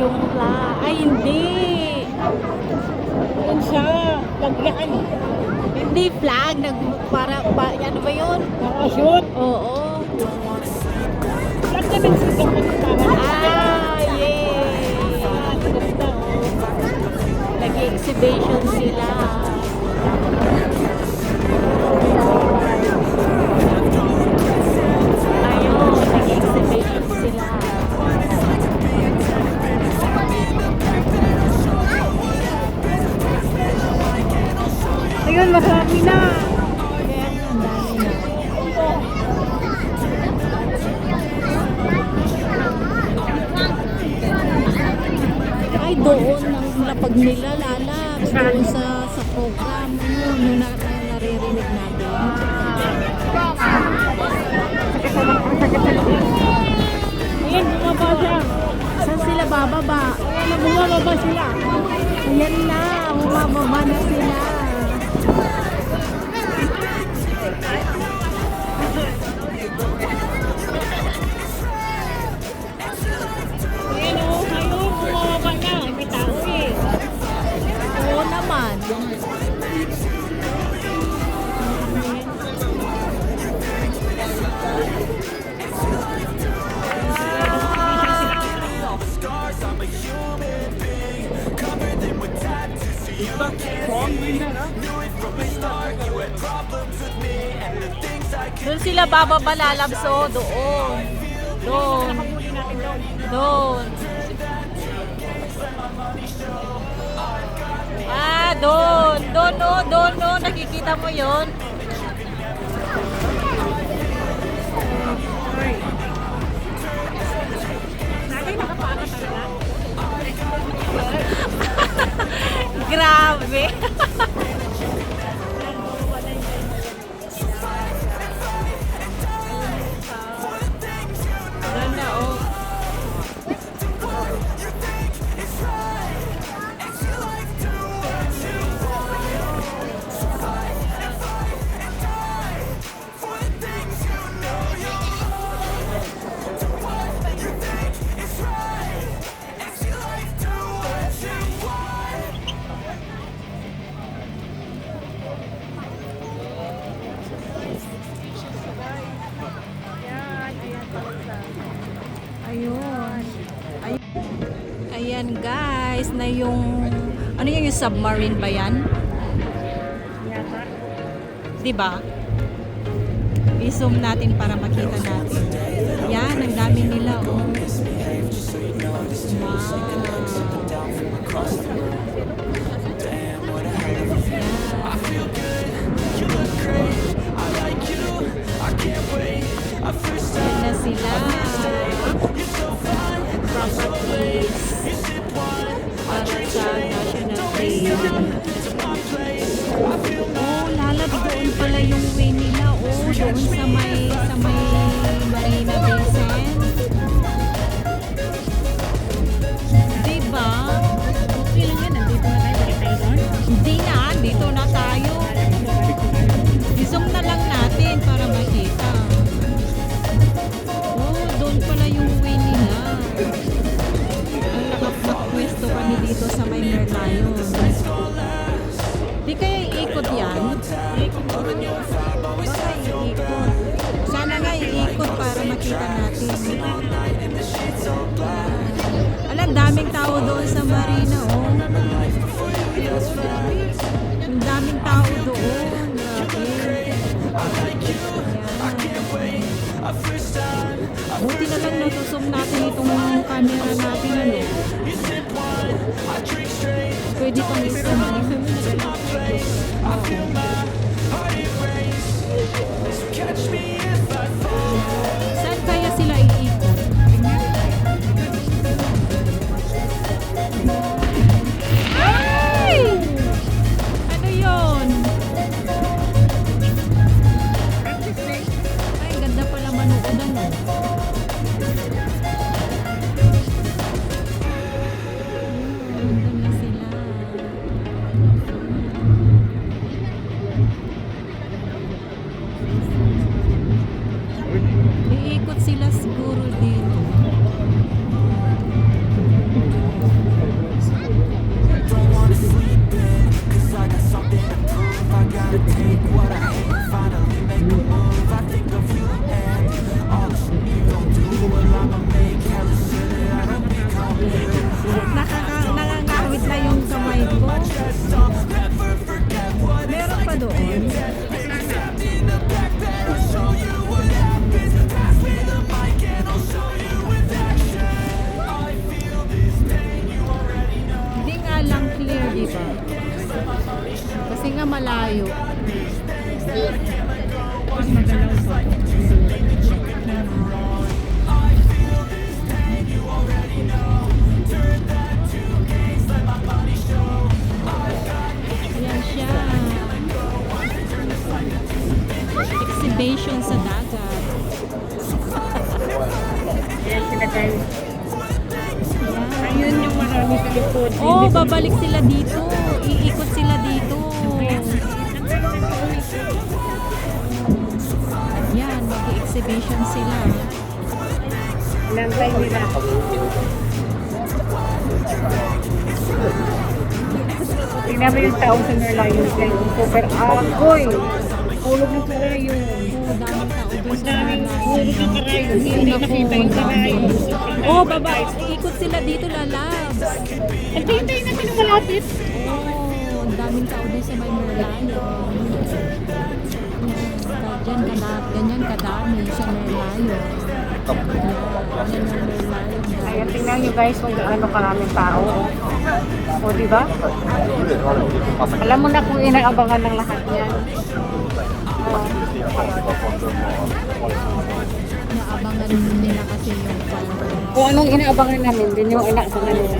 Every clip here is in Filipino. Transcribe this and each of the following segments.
yung flag. Ay, hindi. Yun siya. Lagyan. Hindi flag. Ano ba yun? Nakashoot. Oo. Lahat na nagsigang magkakaroon. Ah, yay! Ganda, oh. Nag-exhibition sila. Ayun, nag-exhibition sila. Ayun, marami na. Kaya nga, ang dami na. Ay, doon ang lapag nila lalabs. Doon sa program. Nung naririnig natin. Ayan, bumaba siya. Saan sila bababa? Ayan, bumababa sila. Ayan na, bumababa na sila. Ayan, oh. Ayun, bumababa na. May tao eh. Oo naman. Doon sila bababa lalabs, oh. Doon. Doon. Doon. Ah, doon. Doon, oh. Doon, oh. Nakikita mo yon. Nakay nakapaka talaga. Grabe. Ganda, oh. Ayun. Ayan guys, na yung ano yung submarine ba yan? Yata. 'Di ba? I-zoom natin para makita natin. Yan, ang dami nila, oh. Yan na sila. Properties para sa National Day. Oh, lalab doon pala yung way nila. Oh, doon sa may Marina Bay Sands. Diba? Okay lang yan. Nandito na tayo. Balik tayo doon. Hindi na, dito na tayo. I-zoom na lang natin para makita. Oh, doon pala yung way nila. Ang nakapwesto kami dito sa may Merlion. Di kaya iikot yan? Baka iikot. Sana nga iikot para makita natin. Alam, daming tao doon sa Marina, oh. Ang daming tao doon. Grabe. Buti na lang nasusum natin itong camera natin, ano. Pwede pang isum. Saan kaya sila iikot? Ay! Ano yun? Ay, ganda pala manood, ano. malayo. Mas magalaw pa. Ayan siya. Exhibition sa dagat. Ayan sila guys. Ayan. Ayun yung marami sa likod. Oh, babalik sila dito. Iikot sila dito. Yan, mag-exhibition sila. Nantay nila. Tingnan mo yung taong sa Merlion guys. Super agoy. Hulog ng karayon. Oh, daming tao doon Ang sa daming malayo. hulog ng karayon. Hindi nakita yung karayon. Oh, baba. Ikot sila dito, lalabs. Hintay natin yung malapit. Oh, ang daming tao doon sa may Merlion. Ganyan kadami sa Merlion. Yan ang Merlion. Ayan, tingnan nyo guys kung gaano karaming tao. O, di ba? Alam mo na kung inaabangan ng lahat yan. Naabangan nila kasi yung Kung anong inaabangan namin, din yung inaabangan nila.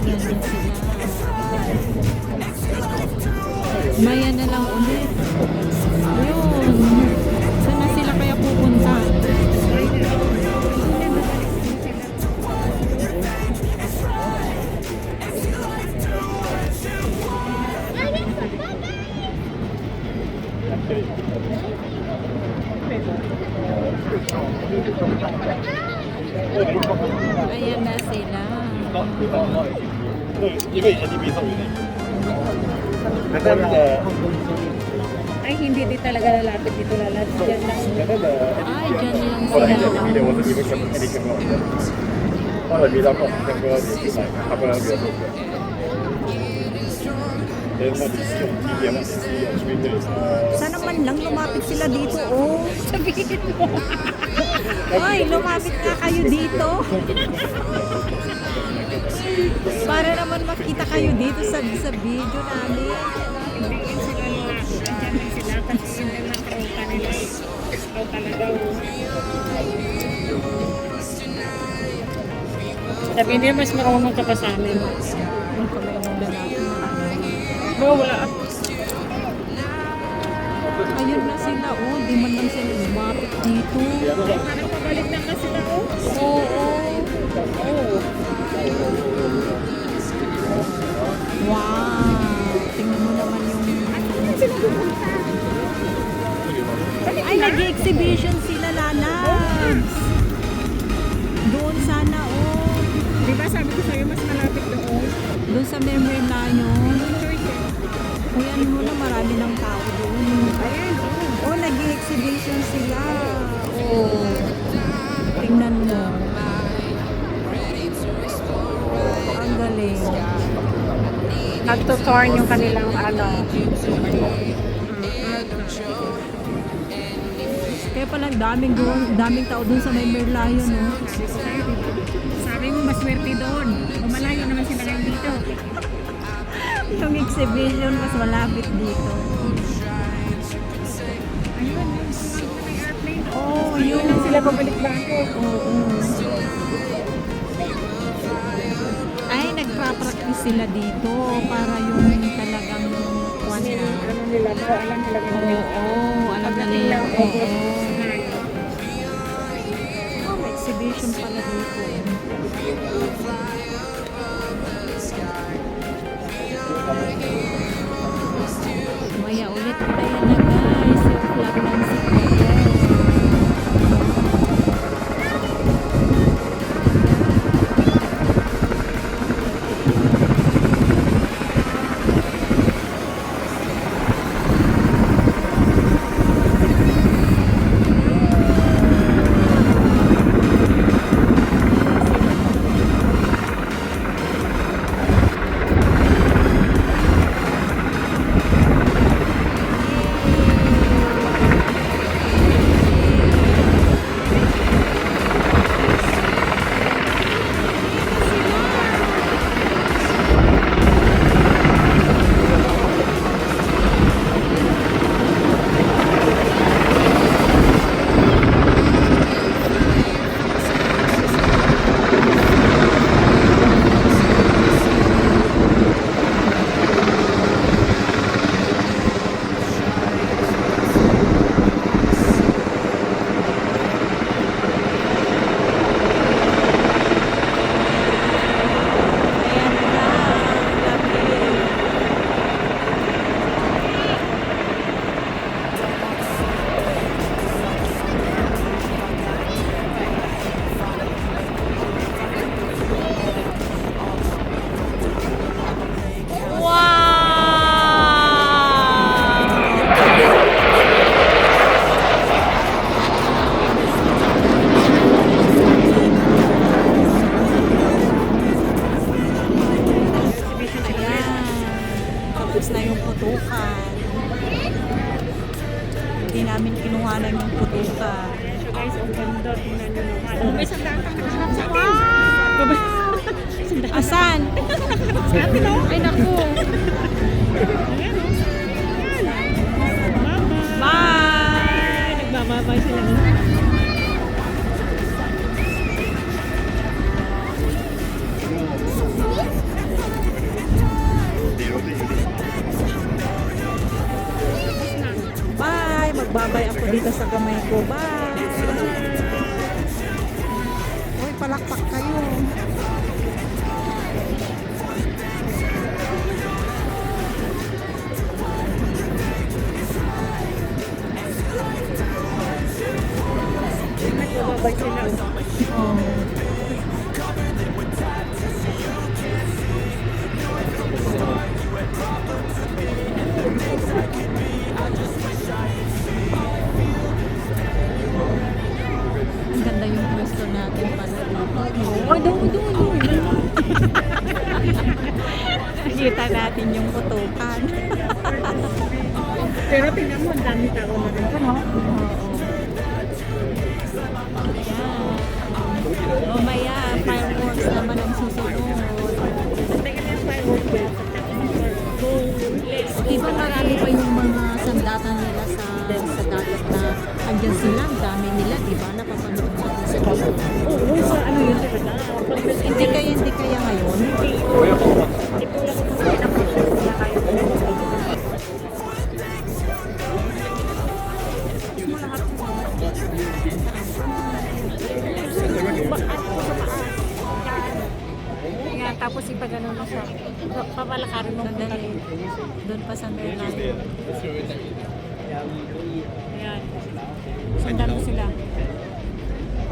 ganyan sila. Maya na lang ulit. Ayun. Saan na sila kaya pupunta? Ayan na sila. 一个眼睛闭上一个。那个那个 Ay, hindi di talaga lalapit dito lalapit. Diyan lang. 那个 Ay, dyan lang 后来 sila. 那个迷的，我是你们可能肯定看过的。后来迷到后，那个也是来，他不让别人录的。但是他只是用一点嘛，是用水对。 Sana man lang lumapit sila dito, oh. Sabihin mo. Ay, lumapit nga kayo dito. Para naman makita kayo dito sa video namin. Hindi sila lalapit. Diyan lang sila. Kasi hindi na kauta nila. Ikaw talaga. Sabi niya mas maunang ka pa sa amin. Ang kamay ng lalaki. Bro, wala. Ayun na sila, oh. Di man lang sila lumapit dito. Parang pabalik na kasi na oh. Oo. Oo. Wow. Tingnan mo naman yung... Ay, nag-exhibition sila, lalabs. Doon sana, oh. Di ba sabi ko sa'yo mas malapit doon? Doon sa memory na yun. Choice eh. Kuya mo na marami ng tao doon. Ayan. Oh, nag-exhibition sila. Oh. Tingnan mo. Ang galing. Nagtutorn yung kanilang ano. Kaya pala daming tao doon sa may Merlion, no? Sabi mo maswerte doon. Malayo naman sila ngayon dito. Yung exhibition mas malapit dito. Ayun, may airplane. Oh, Yun yun. lang sila pabalik-balik. Oo. Ay, nagpa-practice sila dito para yung talagang kwan na. Ano nila ba? Alam nila ba? Oo, alam na nila. Oo. Oh, may exhibition pala dito. Maya ulit tayo na guys. Yung vlog ng si Kuya. inuwanan yung putukan. So guys, ang ganda. Tingnan nyo naman. May sandatang nakaharap sa akin. Asan? Ay, naku. Bye! Nagbababay sila. Bye! Magbabay ako dito sa kamay ko. Bye! Uy, palakpak kayo. Nagbababay sila. Oh. Ang ganda yung pwesto natin pala dito. Ay, doon. Nakita natin yung putukan. Pero tingnan mo, ang dami tao na rin. Ano? Ayan. Mamaya, fireworks naman ang susunod. Tingnan yung fireworks yan. Di ba marami pa yung mga sandatan nila sa dagat na andyan sila, ang dami nila, di ba? Napapanood natin sa video. Oo, sa ano yun talaga. Hindi kaya ngayon. Ito lang ang pinakasya kaya kayo. Yan, tapos ipagano mo siya. Papalakarin mo Sandali. Doon pa sa Merlion. Ayan. Sundan mo sila.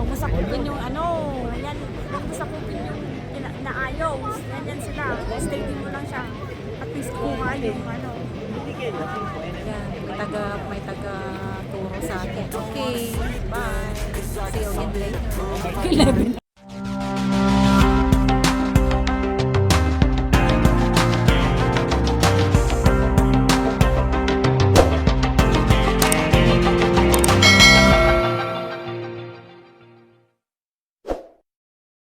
Huwag mo sakupin yung ano, yan, huwag mo sakupin yung naayaw, yan sila, steady mo lang siya, at least kuha yung ano. Yan, may taga turo sa akin. Okay, bye. See you again later. 11